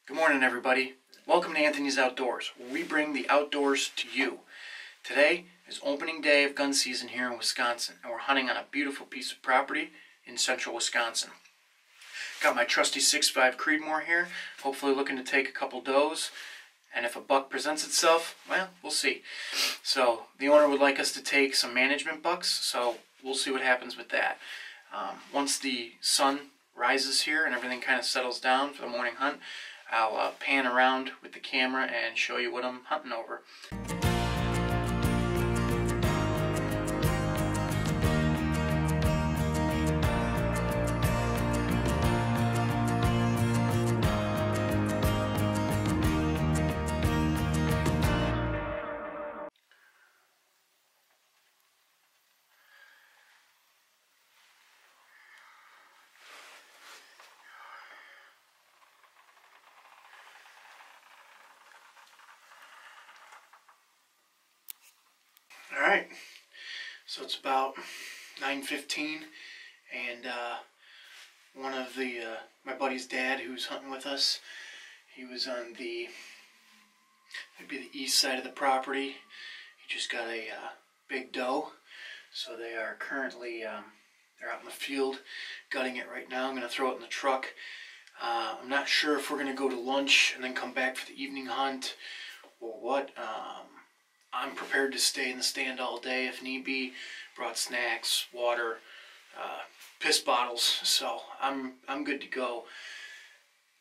Good morning, everybody. Welcome to Anthony's Outdoors, where we bring the outdoors to you. Today is opening day of gun season here in Wisconsin, and we're hunting on a beautiful piece of property in central Wisconsin. Got my trusty 6.5 Creedmoor here, hopefully looking to take a couple does, and if a buck presents itself, well, we'll see. So the owner would like us to take some management bucks, so we'll see what happens with that. Once the sun rises here and everything kind of settles down for the morning hunt, I'll pan around with the camera and show you what I'm hunting over. Alright, so it's about 9:15 and one of my buddy's dad who's hunting with us, he was on it'd be the east side of the property. He just got a big doe, so they are currently, they're out in the field gutting it right now. I'm going to throw it in the truck. I'm not sure if we're going to go to lunch and then come back for the evening hunt or what. I'm prepared to stay in the stand all day if need be. Brought snacks, water, piss bottles, so I'm good to go.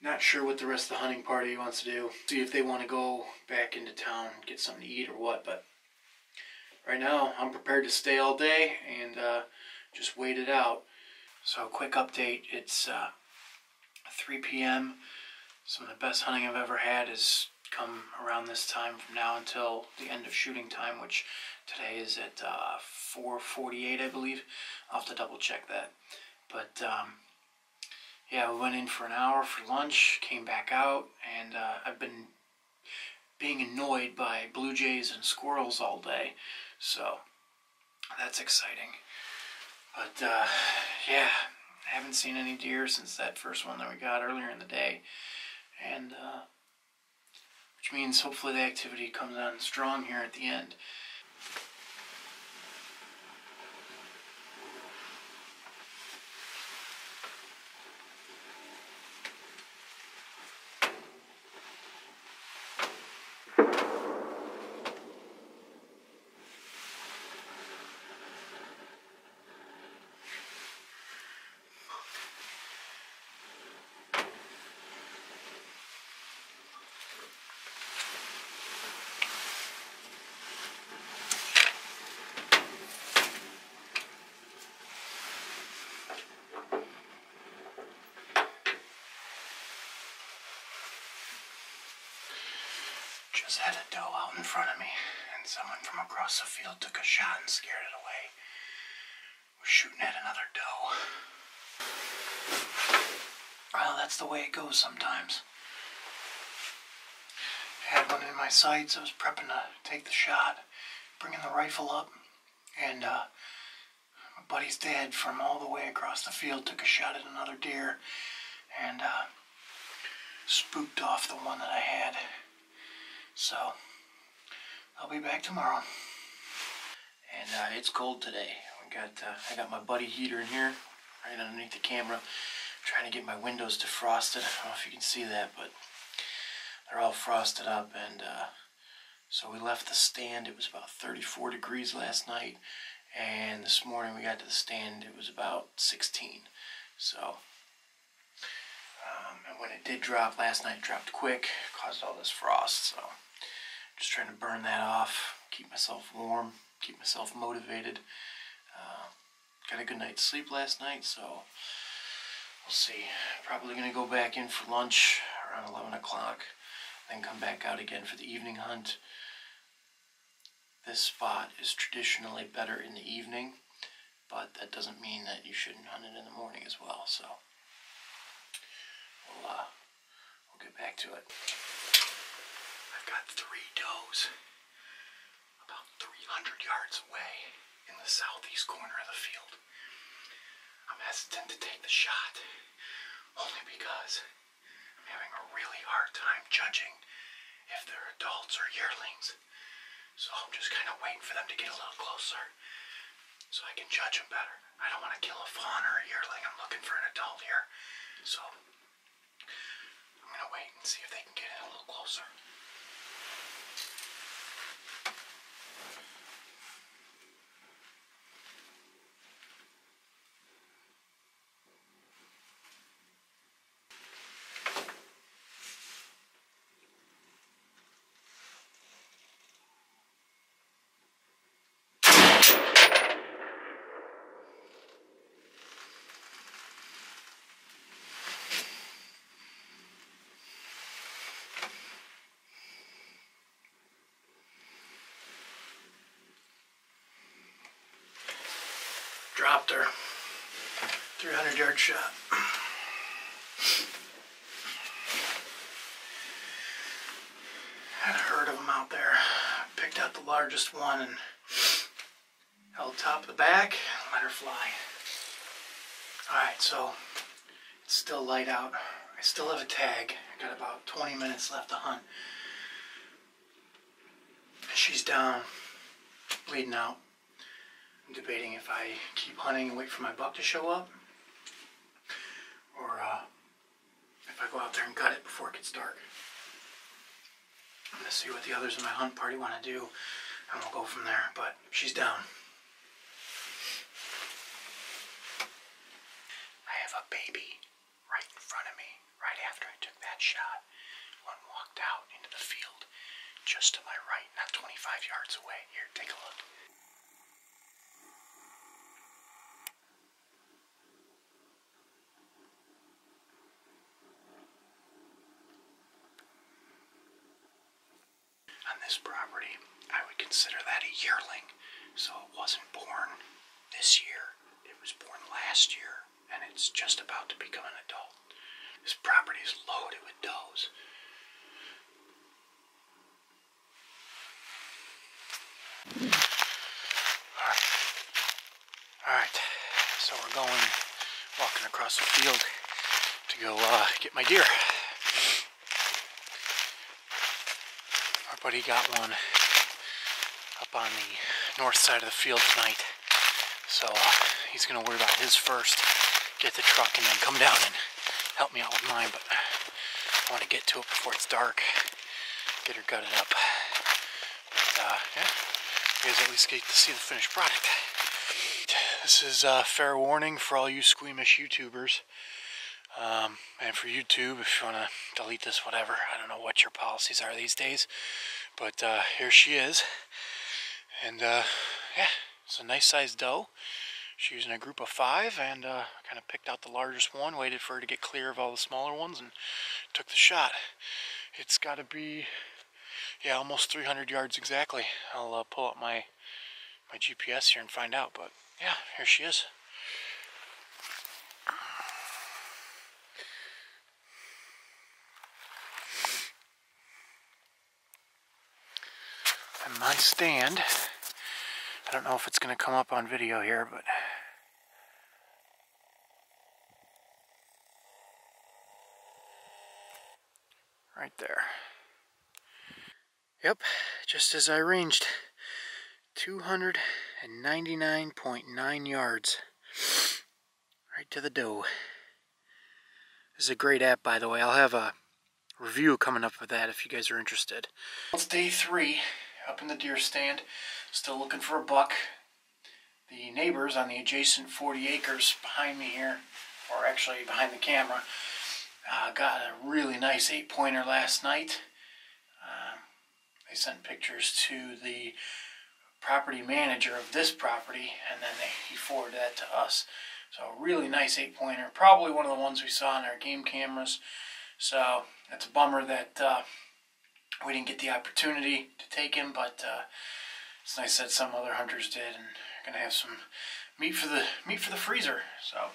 Not sure what the rest of the hunting party wants to do. See if they want to go back into town, get something to eat or what, but right now I'm prepared to stay all day and just wait it out. So quick update, it's 3 p.m. Some of the best hunting I've ever had is come around this time from now until the end of shooting time, which today is at 4:48, I believe. I'll have to double check that. But yeah, we went in for an hour for lunch, came back out, and I've been being annoyed by blue jays and squirrels all day, so that's exciting. But yeah, I haven't seen any deer since that first one that we got earlier in the day, and which means hopefully the activity comes on strong here at the end. Just had a doe out in front of me, and someone from across the field took a shot and scared it away. We're shooting at another doe. Well, that's the way it goes sometimes. I had one in my sights. I was prepping to take the shot, bringing the rifle up, and my buddy's dad from all the way across the field took a shot at another deer and spooked off the one that I had. So I'll be back tomorrow. And it's cold today. I got my buddy heater in here, right underneath the camera, trying to get my windows defrosted. I don't know if you can see that, but they're all frosted up. And so we left the stand. It was about 34 degrees last night, and this morning we got to the stand. It was about 16. So and when it did drop last night, it dropped quick, caused all this frost. So just trying to burn that off, keep myself warm, keep myself motivated. Got a good night's sleep last night, so we'll see. Probably going to go back in for lunch around 11 o'clock, then come back out again for the evening hunt. This spot is traditionally better in the evening, but that doesn't mean that you shouldn't hunt it in the morning as well, so we'll get back to it. I've got 3 does about 300 yards away in the southeast corner of the field. I'm hesitant to take the shot, only because I'm having a really hard time judging if they're adults or yearlings. So I'm just kind of waiting for them to get a little closer so I can judge them better. I don't want to kill a fawn or a yearling. I'm looking for an adult here. So I'm going to wait and see if they can get in a little closer. Dropped her. 300-yard shot. Had a herd of them out there. Picked out the largest one and held top of the back, let her fly. Alright, so it's still light out. I still have a tag. I got about 20 minutes left to hunt. She's down, bleeding out. I'm debating if I keep hunting and wait for my buck to show up, or if I go out there and gut it before it gets dark. I'm going to see what the others in my hunt party want to do, and we'll go from there, but she's down. I have a baby right in front of me, right after I took that shot. One walked out into the field, just to my right, not 25 yards away. Here, take a look. On this property, I would consider that a yearling, so it wasn't born this year. It was born last year, and it's just about to become an adult. This property is loaded with does. Alright, so we're walking across the field to go get my deer. Our buddy got one up on the north side of the field tonight, so he's going to worry about his first, get the truck, and then come down and help me out with mine, but I want to get to it before it's dark, get her gutted up. But yeah, you guys at least get to see the finished product. This is fair warning for all you squeamish YouTubers. And for YouTube, if you want to delete this, whatever. I don't know what your policies are these days. But here she is. And yeah, it's a nice sized doe. She was in a group of 5 and kind of picked out the largest one, waited for her to get clear of all the smaller ones, and took the shot. It's got to be, yeah, almost 300 yards exactly. I'll pull up my GPS here and find out. But yeah, here she is. And my stand, I don't know if it's going to come up on video here, but right there. Yep, just as I ranged, 299.9 yards, right to the doe. This is a great app, by the way. I'll have a review coming up with that if you guys are interested. It's day 3. Up in the deer stand, still looking for a buck. The neighbors on the adjacent 40 acres behind me here, or actually behind the camera, got a really nice 8-pointer last night. They sent pictures to the property manager of this property, and then he forwarded that to us. So a really nice 8-pointer, probably one of the ones we saw in our game cameras. So that's a bummer that we didn't get the opportunity to take him, but it's nice that some other hunters did, and we're gonna have some meat for the freezer. So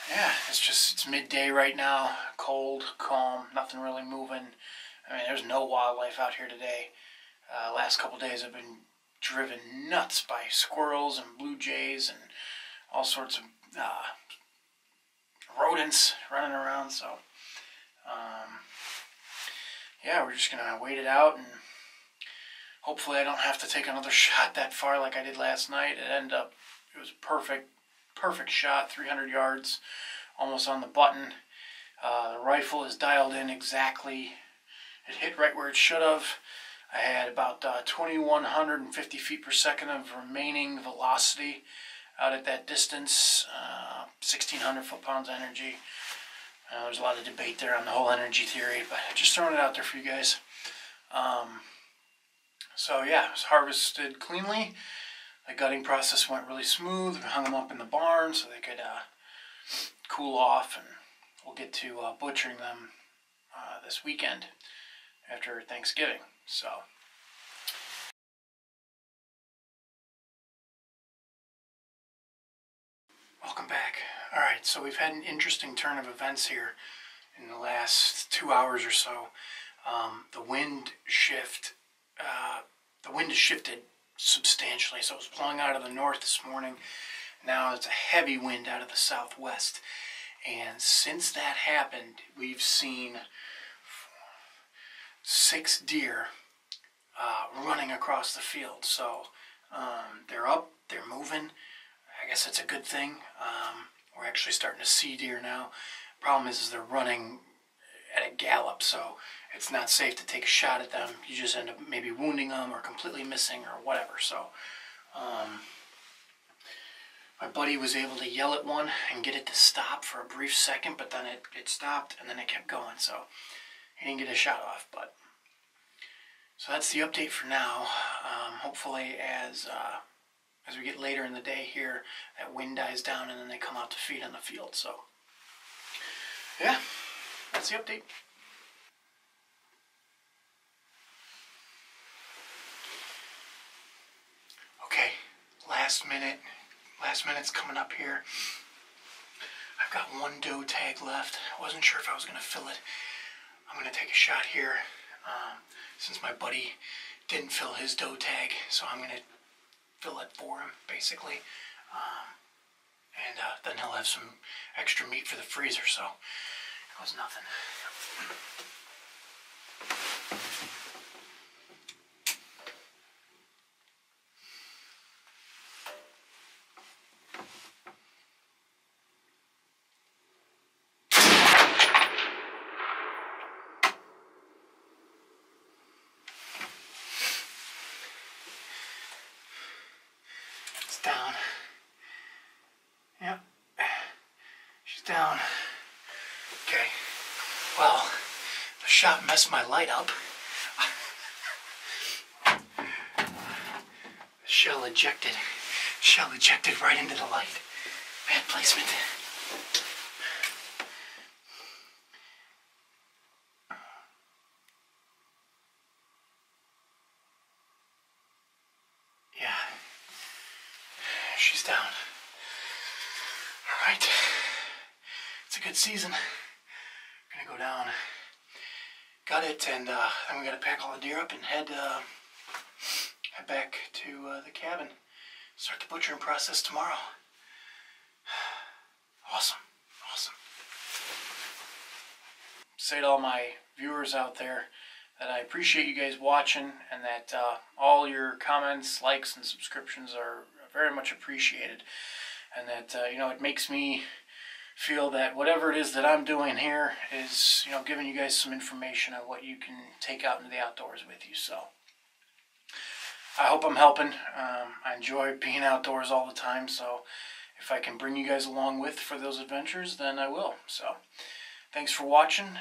yeah, it's midday right now, cold, calm, nothing really moving. I mean, there's no wildlife out here today. Last couple days I've been driven nuts by squirrels and blue jays and all sorts of rodents running around. So Yeah, we're just gonna wait it out, and hopefully I don't have to take another shot that far like I did last night. It was perfect shot, 300 yards, almost on the button. The rifle is dialed in exactly. It hit right where it should have. I had about 2,150 feet per second of remaining velocity out at that distance, 1,600 foot-pounds energy. There's a lot of debate there on the whole energy theory, but just throwing it out there for you guys. So yeah, it was harvested cleanly. The gutting process went really smooth. We hung them up in the barn so they could cool off, and we'll get to butchering them this weekend after Thanksgiving. So welcome back. All right, so we've had an interesting turn of events here in the last 2 hours or so. The wind has shifted substantially. So it was blowing out of the north this morning. Now it's a heavy wind out of the southwest. And since that happened, we've seen 6 deer running across the field. So they're up, they're moving. I guess it's a good thing. We're actually starting to see deer now. Problem is they're running at a gallop, so it's not safe to take a shot at them. You just end up maybe wounding them or completely missing or whatever. So my buddy was able to yell at one and get it to stop for a brief second, but then it stopped and then it kept going. So he didn't get a shot off. But so that's the update for now. Hopefully as we get later in the day here, that wind dies down and then they come out to feed on the field. So yeah, that's the update. Okay, last minute's coming up here. I've got 1 doe tag left. I wasn't sure if I was going to fill it. I'm going to take a shot here since my buddy didn't fill his doe tag, so I'm going to fill it for him, basically. And then he'll have some extra meat for the freezer, so it was nothing. It's down. Yep. She's down. Okay. Well, the shot messed my light up. The shell ejected right into the light. Bad placement. Yeah. She's down. All right. It's a good season. Gonna go down, gut it, and then we gotta pack all the deer up and head back to the cabin. Start the butchering process tomorrow. Awesome. Say to all my viewers out there that I appreciate you guys watching, and that all your comments, likes, and subscriptions are very much appreciated, and that it makes me feel that whatever it is that I'm doing here is giving you guys some information on what you can take out into the outdoors with you. So I hope I'm helping. I enjoy being outdoors all the time, so if I can bring you guys along for those adventures, then I will. So thanks for watching.